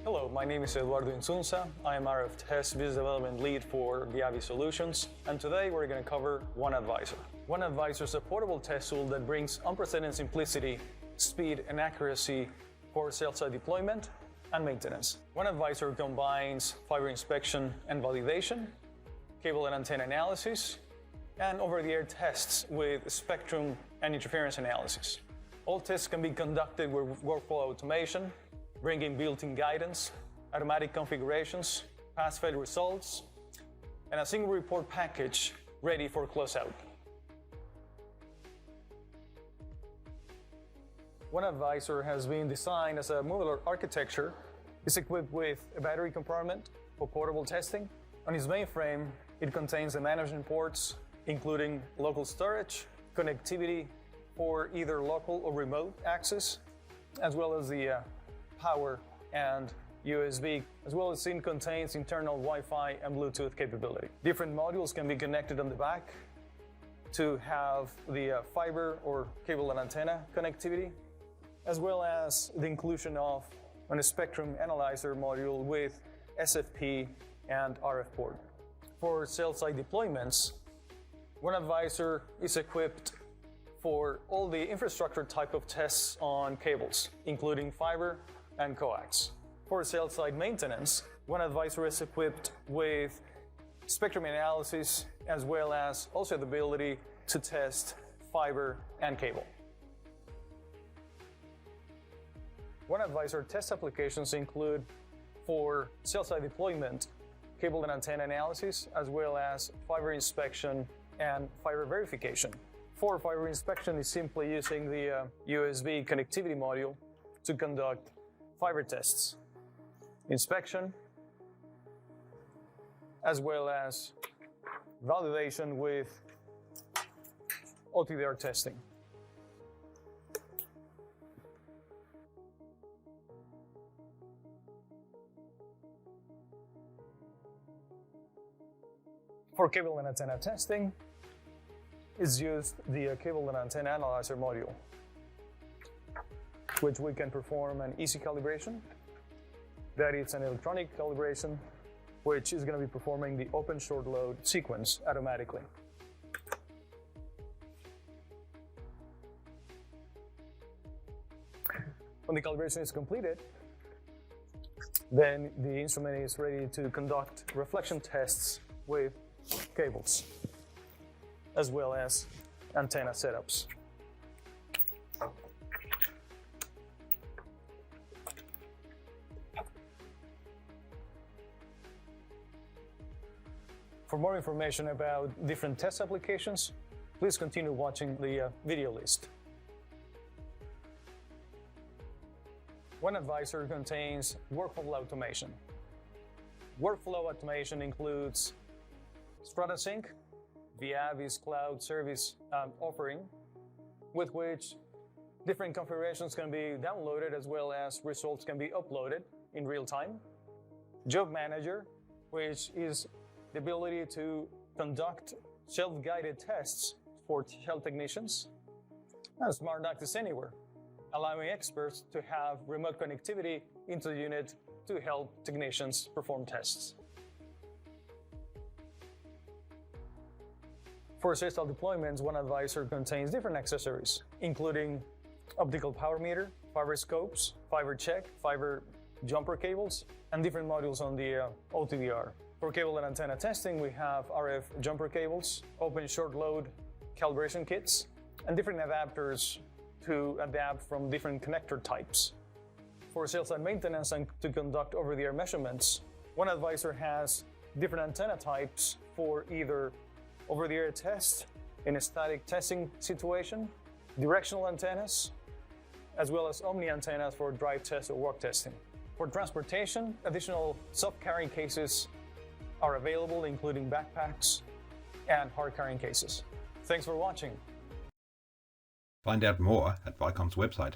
Hello, my name is Eduardo Insunza. I am RF Test Business Development Lead for VIAVI Solutions, and today we're going to cover OneAdvisor. OneAdvisor is a portable test tool that brings unprecedented simplicity, speed, and accuracy for cell-side deployment and maintenance. OneAdvisor combines fiber inspection and validation, cable and antenna analysis, and over-the-air tests with spectrum and interference analysis. All tests can be conducted with workflow automation, bringing built-in guidance, automatic configurations, pass-fail results, and a single report package ready for closeout. OneAdvisor has been designed as a modular architecture. It's equipped with a battery compartment for portable testing. On its mainframe, it contains the management ports, including local storage, connectivity for either local or remote access, as well as the power and USB, as well as it contains internal Wi-Fi and Bluetooth capability. Different modules can be connected on the back to have the fiber or cable and antenna connectivity, as well as the inclusion of a spectrum analyzer module with SFP and RF port. For cell-site deployments, OneAdvisor is equipped for all the infrastructure type of tests on cables, including fiber and coax. For cell-site maintenance, OneAdvisor is equipped with spectrum analysis as well as also the ability to test fiber and cable. OneAdvisor test applications include for cell-site deployment, cable and antenna analysis, as well as fiber inspection and fiber verification. For fiber inspection is simply using the USB connectivity module to conduct fiber tests, inspection, as well as validation with OTDR testing. For cable and antenna testing, is used the cable and antenna analyzer module, which we can perform an easy calibration. That is an electronic calibration, which is going to be performing the open short load sequence automatically. When the calibration is completed, then the instrument is ready to conduct reflection tests with cables, as well as antenna setups. For more information about different test applications, please continue watching the video list. OneAdvisor contains workflow automation. Workflow automation includes StrataSync, VIAVI's cloud service offering, with which different configurations can be downloaded as well as results can be uploaded in real time. Job Manager, which is the ability to conduct self-guided tests for shell technicians. And Smart Access Anywhere, allowing experts to have remote connectivity into the unit to help technicians perform tests. For cell deployments, OneAdvisor contains different accessories, including optical power meter, fiber scopes, fiber check, fiber jumper cables, and different modules on the OTDR. For cable and antenna testing, we have RF jumper cables, open short load calibration kits, and different adapters to adapt from different connector types. For cell-site maintenance and to conduct over-the-air measurements, OneAdvisor has different antenna types for either over-the-air test in a static testing situation, directional antennas, as well as omni antennas for drive test or walk testing. For transportation, additional soft-carrying cases are available, including backpacks and hard-carrying cases. Thanks for watching. Find out more at Vicom's website.